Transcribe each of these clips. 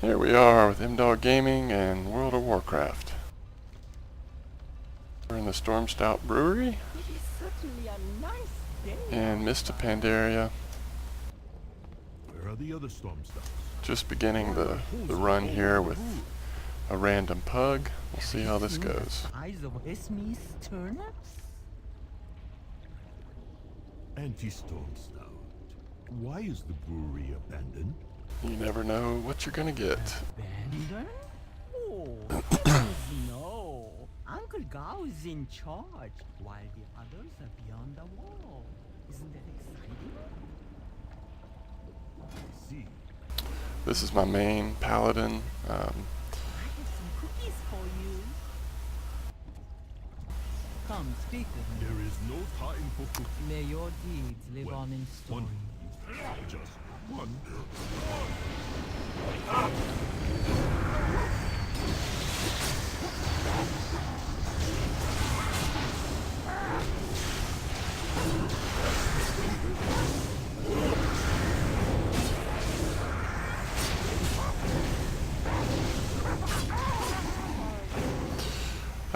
Here we are with M-Dog Gaming and World of Warcraft. We're in the Stormstout Brewery in Mista Pandaria. Where are the other Stormstouts? Just beginning the run here with a random pug. We'll see how this goes. Anti-Stormstout. Why is the brewery abandoned? You never know what you're gonna get. Abandoned? Oh, no. Uncle Gao is in charge, while the others are beyond the wall. Isn't that exciting? I see. This is my main paladin. I have some cookies for you. Come, speak with me. There is no time for cooking. May your deeds live on in story. Just one.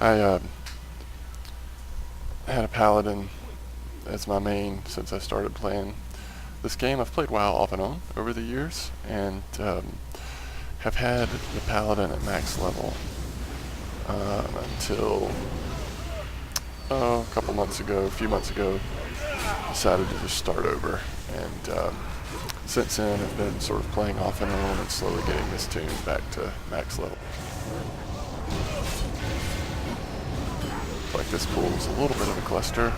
I had a paladin as my main since I started playing this game. I've played WoW off and on over the years, and have had the paladin at max level until a few months ago, decided to just start over. And since then, I've been sort of playing off and on and slowly getting this tune back to max level. Like this pool is a little bit of a cluster.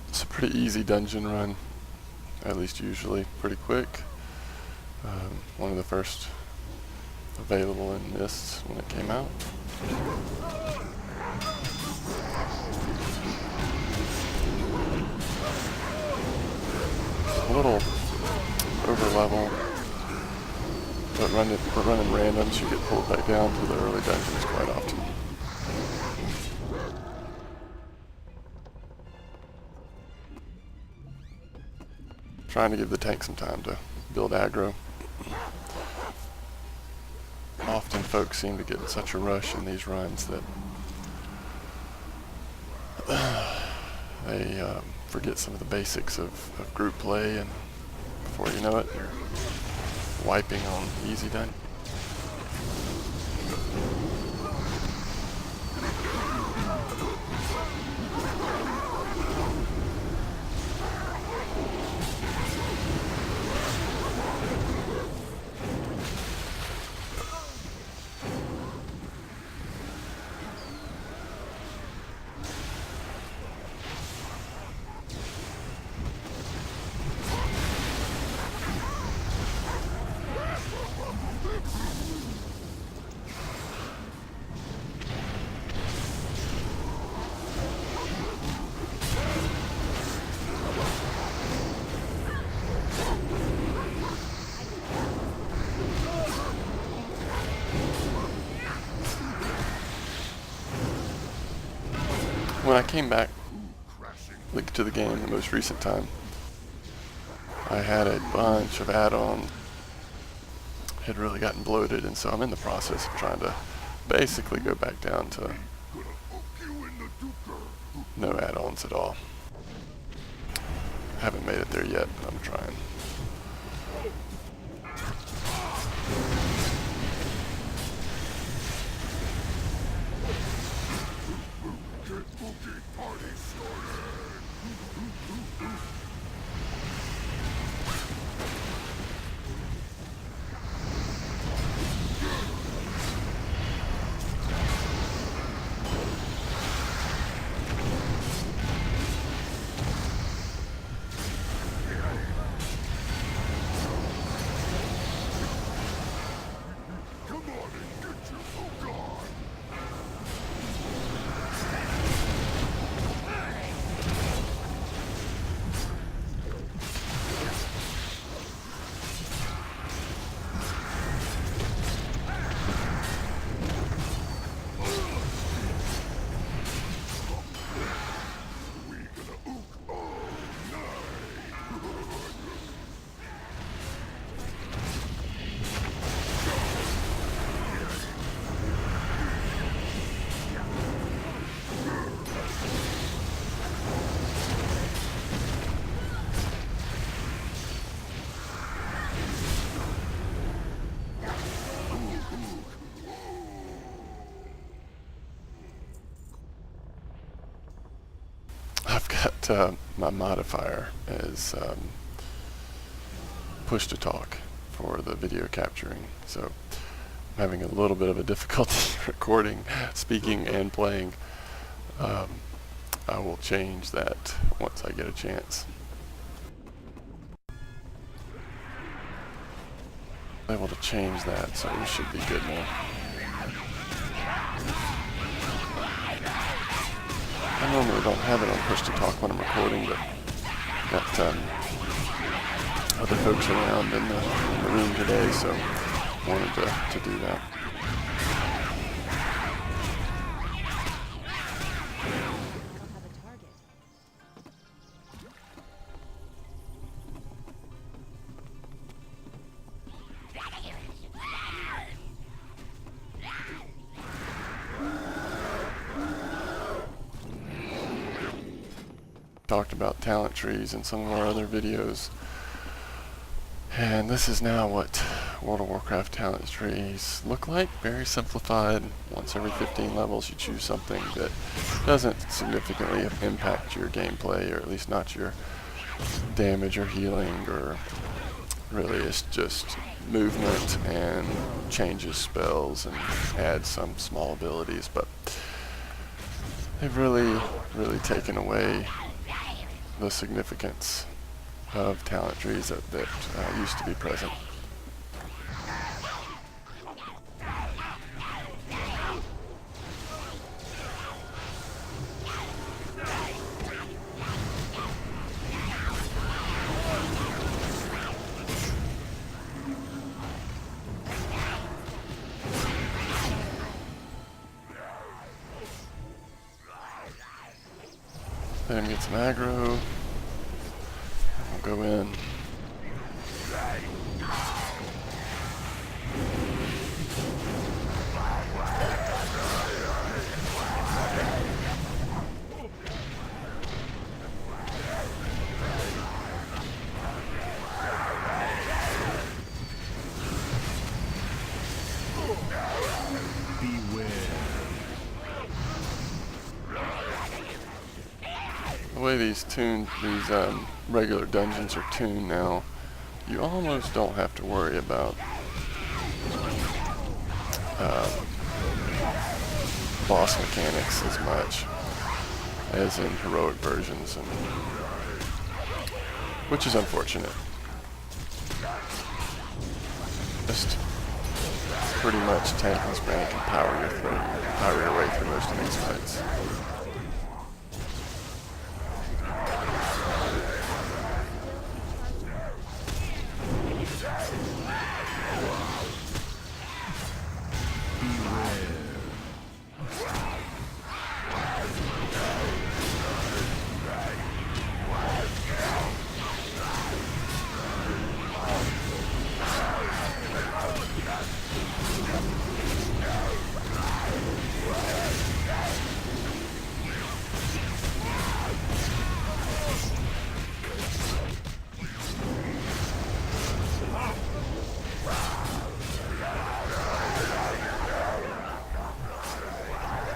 It's a pretty easy dungeon run, at least usually pretty quick. One of the first available in Mists when it came out. A little over level, but running randoms, you get pulled back down to the early dungeons quite often. Trying to give the tank some time to build aggro. Often folks seem to get in such a rush in these runs that they forget some of the basics of group play, and before you know it, you're wiping on easy done. When I came back to the game the most recent time, I had a bunch of add-ons. Had really gotten bloated, and so I'm in the process of trying to basically go back down to no add-ons at all. Haven't made it there yet, but I'm trying. set my modifier as push to talk for the video capturing. So I'm having a little bit of a difficulty recording, speaking, and playing. I will change that once I get a chance. I'm able to change that, so we should be good now. I normally don't have it on push to talk when I'm recording, but got other folks around in the room today, so wanted to do that. Talked about talent trees in some of our other videos, and this is now what World of Warcraft talent trees look like. Very simplified. Once every 15 levels you choose something that doesn't significantly impact your gameplay, or at least not your damage or healing, or really it's just movement and changes spells and adds some small abilities. But they've really taken away the significance of talent trees that used to be present. Let him get some aggro. We'll go in. The way these regular dungeons are tuned now, you almost don't have to worry about boss mechanics as much as in heroic versions, and which is unfortunate. Just pretty much tank and spank and power your way through most of these fights.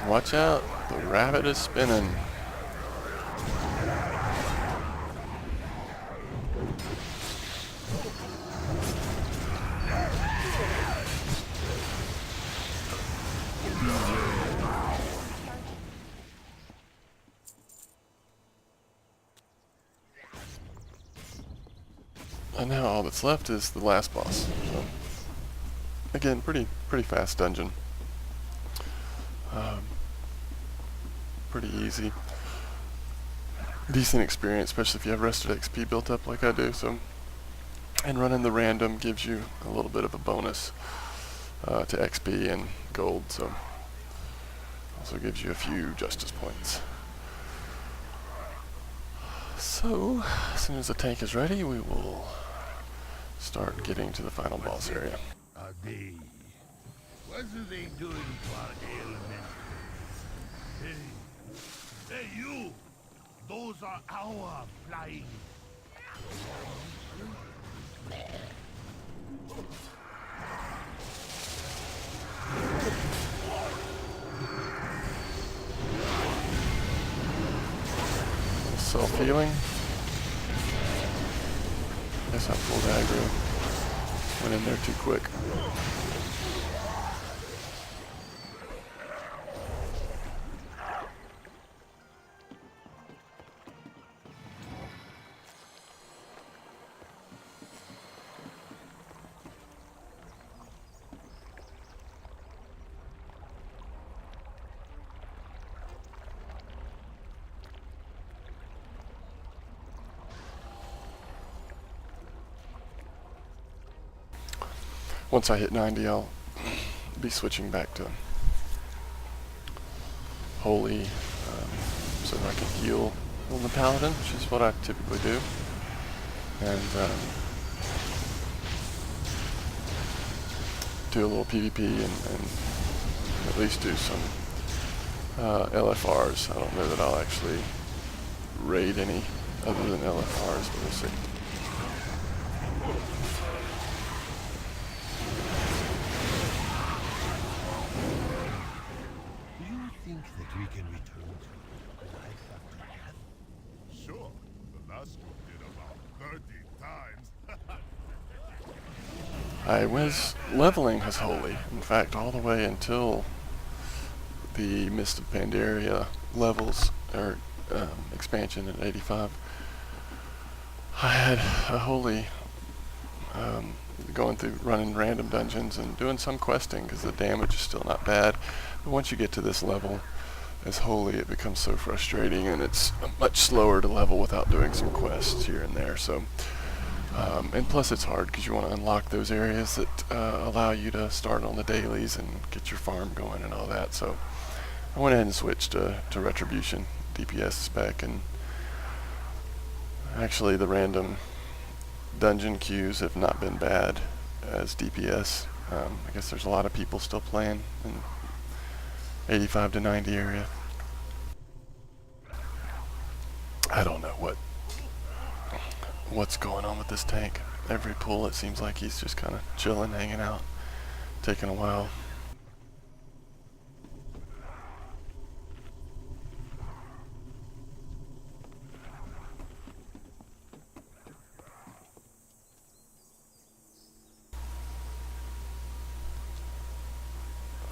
Watch out, the rabbit is spinning. And now all that's left is the last boss. So, again, pretty fast dungeon. Pretty easy. Decent experience, especially if you have rested XP built up like I do. So, and running the random gives you a little bit of a bonus to XP and gold. So, also gives you a few justice points. So, as soon as the tank is ready, we will start getting to the final boss area. What are they doing for ailment? Hey, you! Those are our flying. feeling. Guess I pulled aggro. Went in there too quick. Once I hit 90, I'll be switching back to Holy, so that I can heal on the Paladin, which is what I typically do. And do a little PvP and at least do some LFRs. I don't know that I'll actually raid any other than LFRs, but we'll see. We can return to life after death? Sure. The last one did about 30 times. I was leveling as Holy. In fact, all the way until the Mist of Pandaria levels, or expansion at 85. I had a Holy going through running random dungeons and doing some questing because the damage is still not bad. But once you get to this level as Holy, it becomes so frustrating, and it's much slower to level without doing some quests here and there. So, and plus it's hard because you want to unlock those areas that allow you to start on the dailies and get your farm going and all that. So I went ahead and switched to Retribution DPS spec, and actually the random dungeon queues have not been bad as DPS. I guess there's a lot of people still playing in 85 to 90 area. I don't know what's going on with this tank. Every pull it seems like he's just kind of chilling, hanging out, taking a while.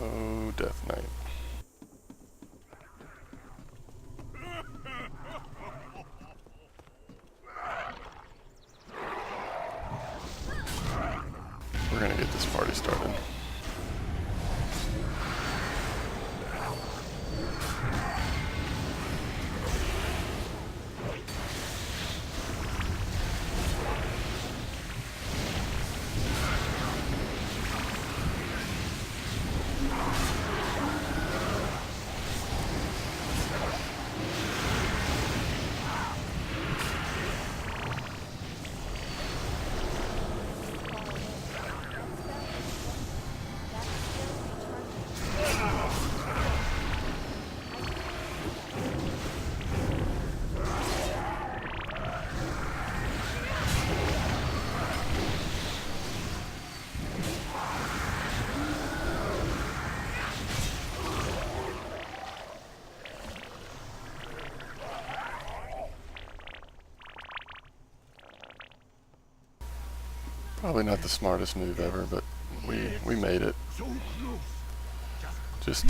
Oh, Death Knight. We're gonna get this party started. Probably not the smartest move ever, but we made it. Just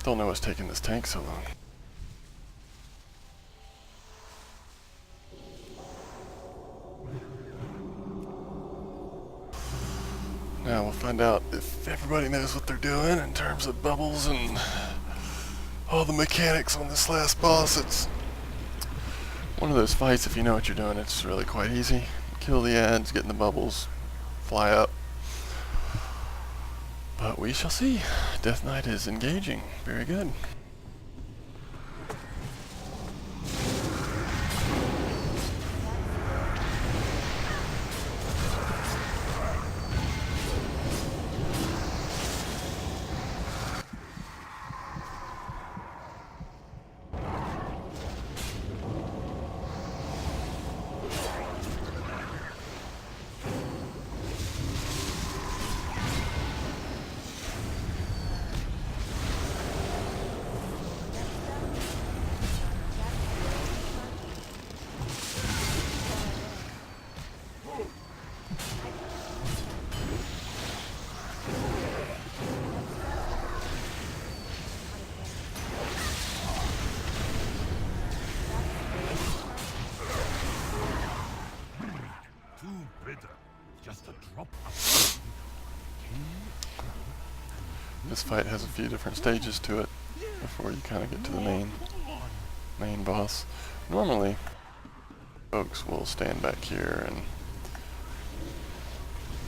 don't know what's taking this tank so long. Now we'll find out if everybody knows what they're doing in terms of bubbles and all the mechanics on this last boss. It's one of those fights, if you know what you're doing, it's really quite easy. Kill the ads, get in the bubbles, fly up. But we shall see. Death Knight is engaging. Very good. just a drop. This fight has a few different stages to it before you kind of get to the main boss. Normally, folks will stand back here and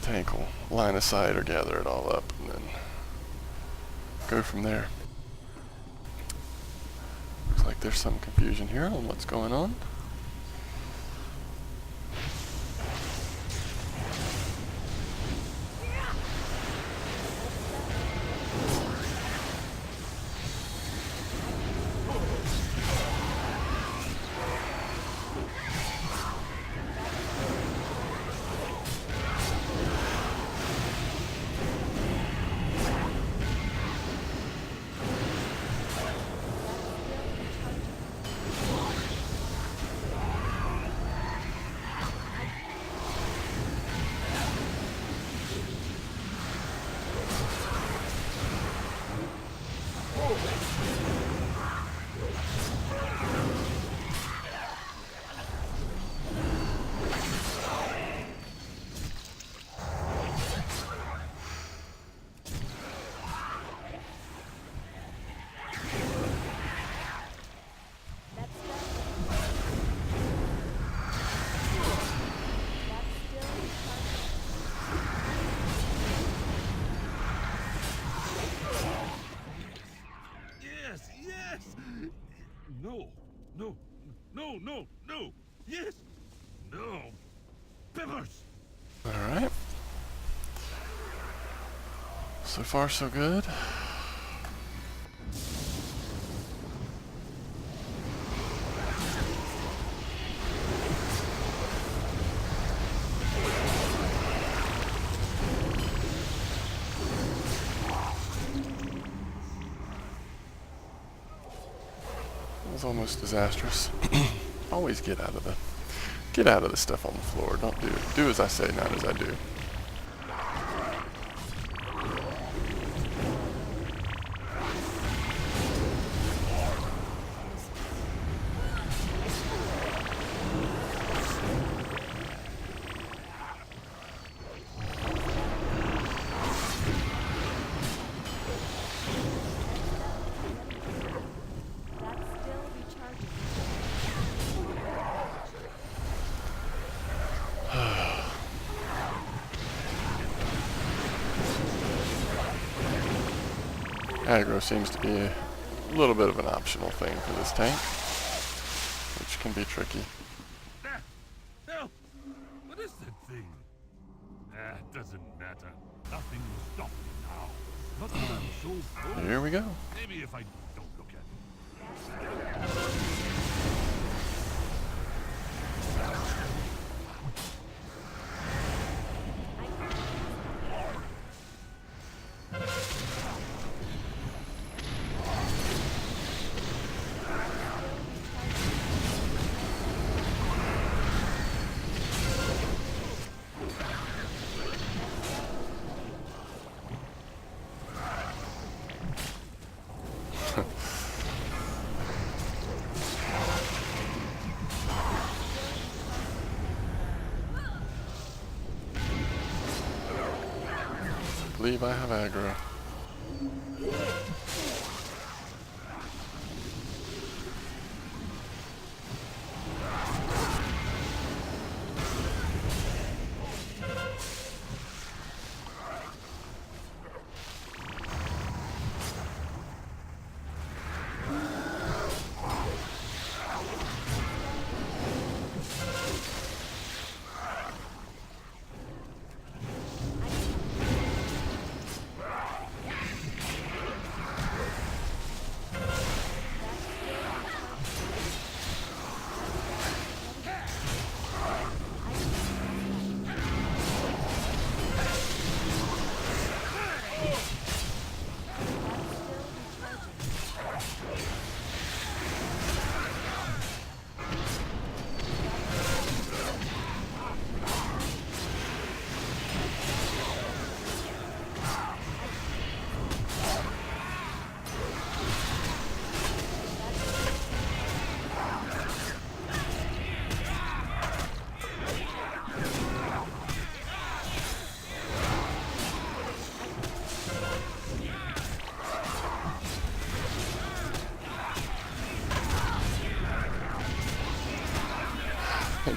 tank will line of sight or gather it all up and then go from there. Looks like there's some confusion here on what's going on. No. Yes. No. Peppers. Alright. So far, so good. It was almost disastrous. Always get out of the stuff on the floor. Don't do as I say, not as I do. Aggro seems to be a little bit of an optional thing for this tank, which can be tricky. Help! What is that thing? It doesn't matter. Nothing will stop me now. Not that I'm so cold. Here we go. Maybe if I don't look at I believe I have aggro.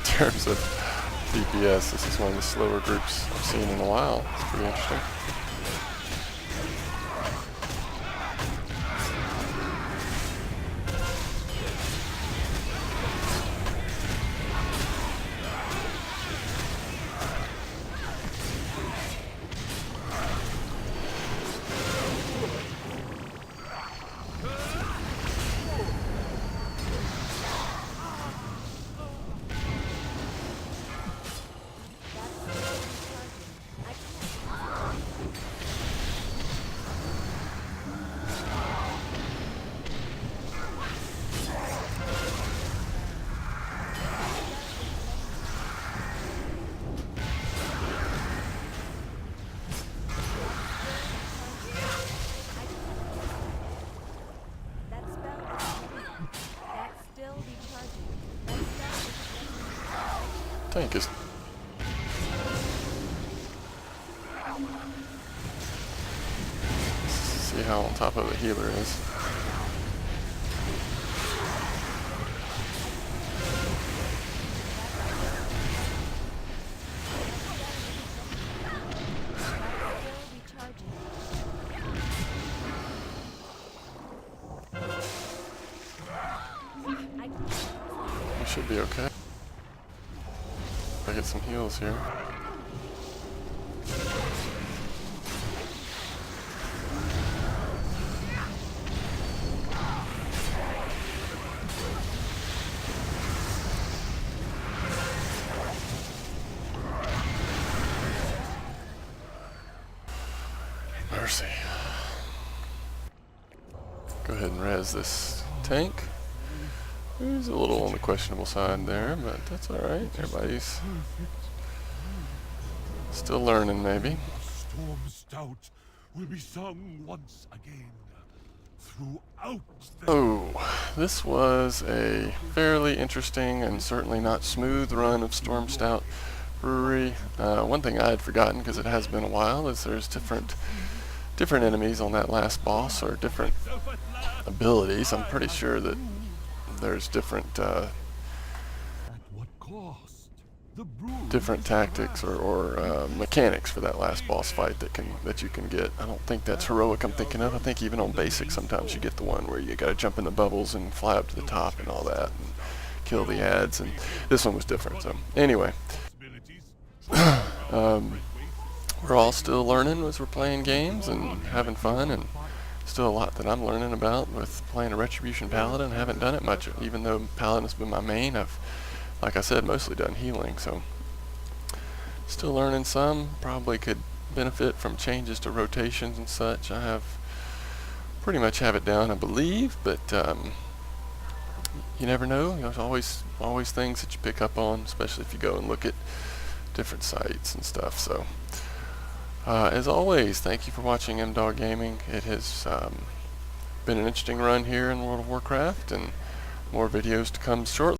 terms of DPS. This is one of the slower groups I've seen in a while. It's pretty interesting. Tank is... See how on top of the healer is. We should be okay. I get some heals here. Mercy. Go ahead and res this tank. He's a little on the questionable side there, but that's alright. Everybody's still learning, maybe. Stormstout will be sung once again throughout the... Oh, this was a fairly interesting and certainly not smooth run of Stormstout Brewery. One thing I had forgotten, because it has been a while, is there's different enemies on that last boss, or different abilities. I'm pretty sure that there's different tactics or mechanics for that last boss fight that you can get. I don't think that's heroic I'm thinking of. I think even on basic sometimes you get the one where you gotta jump in the bubbles and fly up to the top and all that and kill the ads, and this one was different. So anyway, we're all still learning as we're playing games and having fun, and still a lot that I'm learning about with playing a Retribution Paladin. I haven't done it much, even though Paladin has been my main. I've, like I said, mostly done healing, so still learning some. Probably could benefit from changes to rotations and such. I have pretty much have it down, I believe, but you never know. There's always things that you pick up on, especially if you go and look at different sites and stuff. So as always, thank you for watching M-Dog Gaming. It has been an interesting run here in World of Warcraft, and more videos to come shortly.